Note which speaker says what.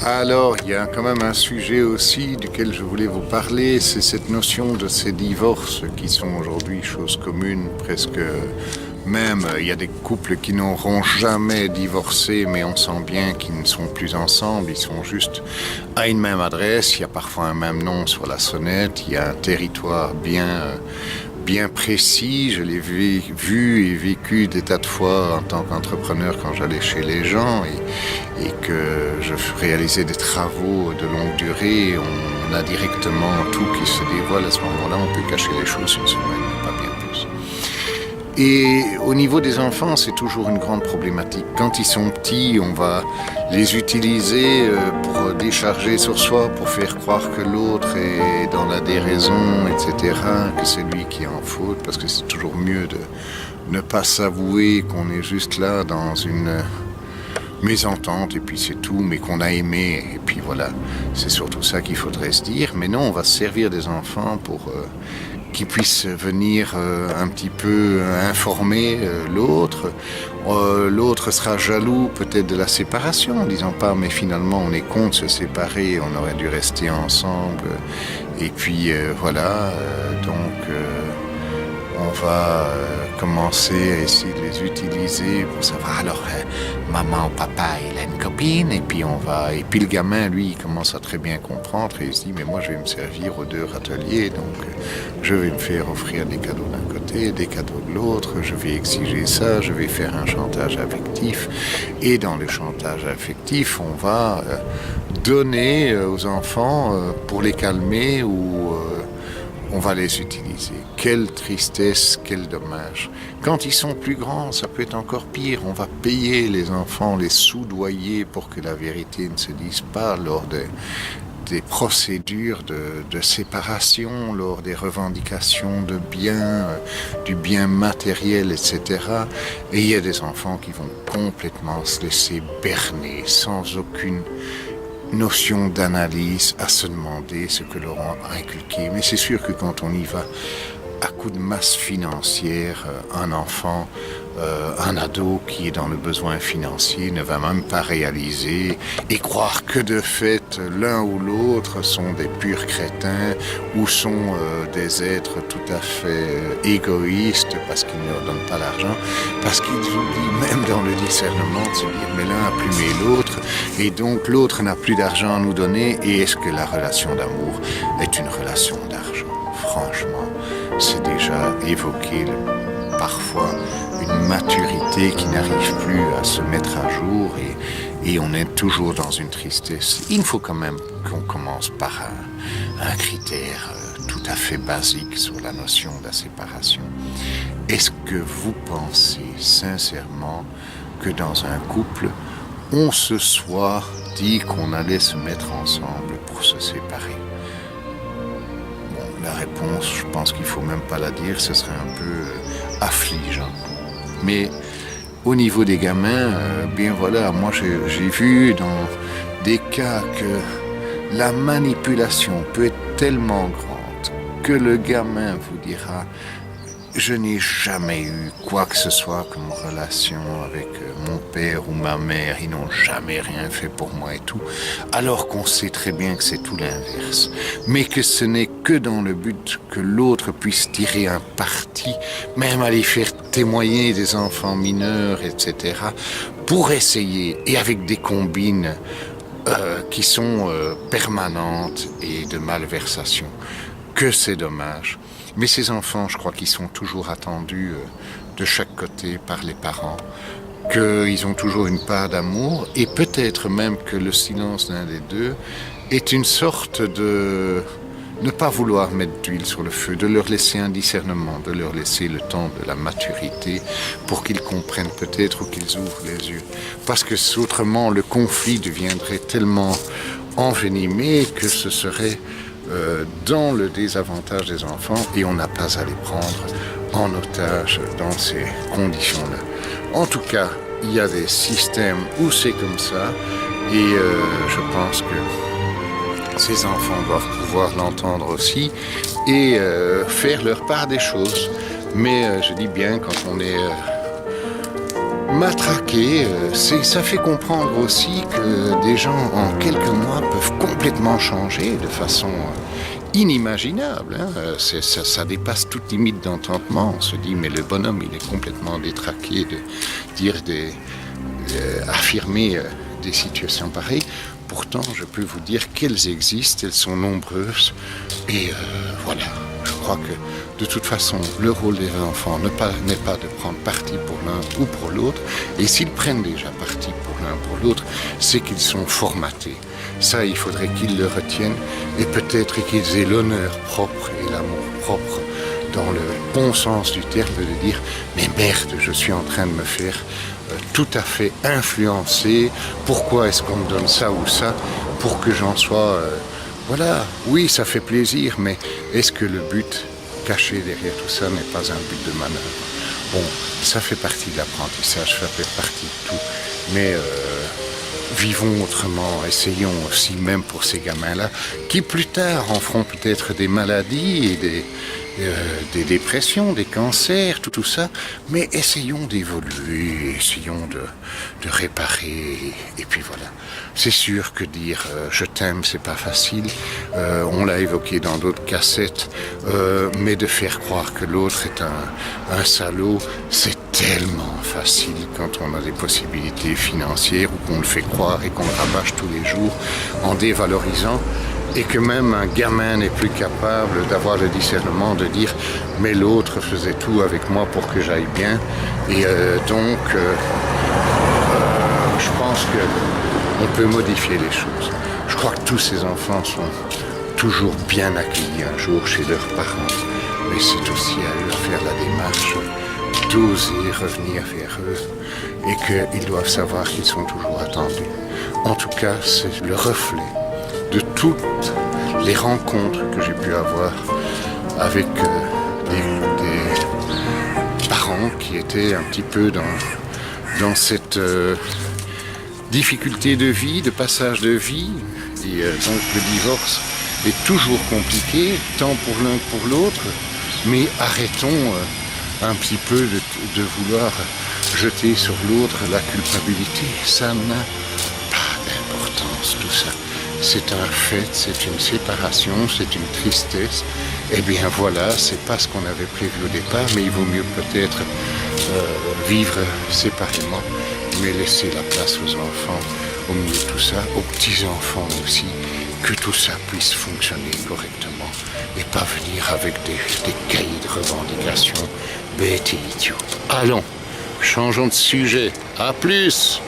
Speaker 1: Alors, il y a quand même un sujet aussi duquel je voulais vous parler, c'est cette notion de ces divorces qui sont aujourd'hui chose commune, presque même. Il y a des couples qui n'auront jamais divorcé, mais on sent bien qu'ils ne sont plus ensemble, ils sont juste à une même adresse, il y a parfois un même nom sur la sonnette, il y a un territoire bien précis. Je l'ai vu et vécu des tas de fois en tant qu'entrepreneur quand j'allais chez les gens et que je réalisais des travaux de longue durée. On a directement tout qui se dévoile à ce moment-là. On peut cacher les choses une semaine, mais pas bien plus. Et au niveau des enfants, c'est toujours une grande problématique. Quand ils sont petits, on va les utiliser pour décharger sur soi, pour faire croire que l'autre est dans la déraison, etc., que c'est lui qui est en faute, parce que c'est toujours mieux de ne pas s'avouer qu'on est juste là dans une mésentente, et puis c'est tout, mais qu'on a aimé, et puis voilà. C'est surtout ça qu'il faudrait se dire. Mais non, on va se servir des enfants pour qu'ils puissent venir un petit peu informer l'autre. L'autre sera jaloux peut-être de la séparation, en disant pas mais finalement on est con de se séparer, on aurait dû rester ensemble. Et puis voilà, donc on va commencer à essayer de les utiliser pour savoir alors maman ou papa il a une copine, et puis le gamin lui il commence à très bien comprendre et il se dit mais moi je vais me servir aux deux râteliers, donc je vais me faire offrir des cadeaux d'un côté, des cadeaux de l'autre, je vais exiger ça, je vais faire un chantage affectif, et dans le chantage affectif on va donner aux enfants pour les calmer ou on va les utiliser. Quelle tristesse, quel dommage. Quand ils sont plus grands, ça peut être encore pire. On va payer les enfants, les soudoyer pour que la vérité ne se dise pas lors des procédures de séparation, lors des revendications de biens, du bien matériel, etc. Et il y a des enfants qui vont complètement se laisser berner sans aucune notion d'analyse, à se demander ce que leur a inculqué. Mais c'est sûr que quand on y va à coup de masse financière, un enfant, un ado qui est dans le besoin financier ne va même pas réaliser et croire que de fait l'un ou l'autre sont des purs crétins ou sont des êtres tout à fait égoïstes parce qu'ils ne leur donnent pas l'argent, parce qu'ils oublient même dans le discernement de se dire mais l'un a plumé l'autre et donc l'autre n'a plus d'argent à nous donner. Et est-ce que la relation d'amour est une relation d'argent? Franchement, c'est déjà évoqué parfois une maturité qui n'arrive plus à se mettre à jour et on est toujours dans une tristesse. Il faut quand même qu'on commence par un critère tout à fait basique sur la notion de la séparation. Est-ce que vous pensez sincèrement que dans un couple, on se soit dit qu'on allait se mettre ensemble pour se séparer? La réponse, je pense qu'il ne faut même pas la dire, ce serait un peu affligeant. Mais au niveau des gamins, bien voilà, moi j'ai vu dans des cas que la manipulation peut être tellement grande que le gamin vous dira « Je n'ai jamais eu quoi que ce soit comme relation avec mon père ou ma mère, ils n'ont jamais rien fait pour moi et tout », alors qu'on sait très bien que c'est tout l'inverse. Mais que ce n'est que dans le but que l'autre puisse tirer un parti, même aller faire témoigner des enfants mineurs, etc., pour essayer, et avec des combines qui sont permanentes et de malversation, que c'est dommage. Mais ces enfants, je crois qu'ils sont toujours attendus de chaque côté par les parents, qu'ils ont toujours une part d'amour, et peut-être même que le silence d'un des deux est une sorte de ne pas vouloir mettre d'huile sur le feu, de leur laisser un discernement, de leur laisser le temps de la maturité pour qu'ils comprennent peut-être ou qu'ils ouvrent les yeux. Parce que autrement, le conflit deviendrait tellement envenimé que ce serait dans le désavantage des enfants et on n'a pas à les prendre en otage dans ces conditions-là. En tout cas, il y a des systèmes où c'est comme ça et je pense que ces enfants doivent pouvoir l'entendre aussi et faire leur part des choses. Mais je dis bien, quand on est Matraquer, ça fait comprendre aussi que des gens en quelques mois peuvent complètement changer de façon inimaginable. Hein. Ça dépasse toute limite d'entendement. On se dit mais le bonhomme il est complètement détraqué de dire affirmer des situations pareilles. Pourtant je peux vous dire qu'elles existent, elles sont nombreuses et voilà. Je crois que de toute façon, le rôle des enfants n'est pas de prendre parti pour l'un ou pour l'autre. Et s'ils prennent déjà parti pour l'un ou pour l'autre, c'est qu'ils sont formatés. Ça, il faudrait qu'ils le retiennent et peut-être qu'ils aient l'honneur propre et l'amour propre dans le bon sens du terme de dire « mais merde, je suis en train de me faire tout à fait influencer. Pourquoi est-ce qu'on me donne ça ou ça pour que j'en sois... Voilà, oui, ça fait plaisir, mais est-ce que le but caché derrière tout ça n'est pas un but de manœuvre? Bon, ça fait partie de l'apprentissage, ça fait partie de tout, mais vivons autrement, essayons aussi, même pour ces gamins-là, qui plus tard en feront peut-être des maladies et des dépressions, des cancers, tout ça, mais essayons d'évoluer, essayons de réparer, et puis voilà. C'est sûr que dire je t'aime, c'est pas facile, on l'a évoqué dans d'autres cassettes, mais de faire croire que l'autre est un salaud, c'est tellement facile quand on a des possibilités financières ou qu'on le fait croire et qu'on le rabâche tous les jours en dévalorisant. Et que même un gamin n'est plus capable d'avoir le discernement de dire « mais l'autre faisait tout avec moi pour que j'aille bien ». Et donc, je pense qu'on peut modifier les choses. Je crois que tous ces enfants sont toujours bien accueillis un jour chez leurs parents. Mais c'est aussi à eux de faire la démarche d'oser revenir vers eux et qu'ils doivent savoir qu'ils sont toujours attendus. En tout cas, c'est le reflet de toutes les rencontres que j'ai pu avoir avec des parents qui étaient un petit peu dans cette difficulté de vie, de passage de vie. Et donc le divorce est toujours compliqué, tant pour l'un que pour l'autre. Mais arrêtons un petit peu de vouloir jeter sur l'autre la culpabilité. Ça n'a pas d'importance, tout ça. C'est un fait, c'est une séparation, c'est une tristesse. Eh bien voilà, c'est pas ce qu'on avait prévu au départ, mais il vaut mieux peut-être vivre séparément, mais laisser la place aux enfants au milieu de tout ça, aux petits-enfants aussi, que tout ça puisse fonctionner correctement et pas venir avec des cahiers de revendications bêtes et idiots. Allons, changeons de sujet. À plus!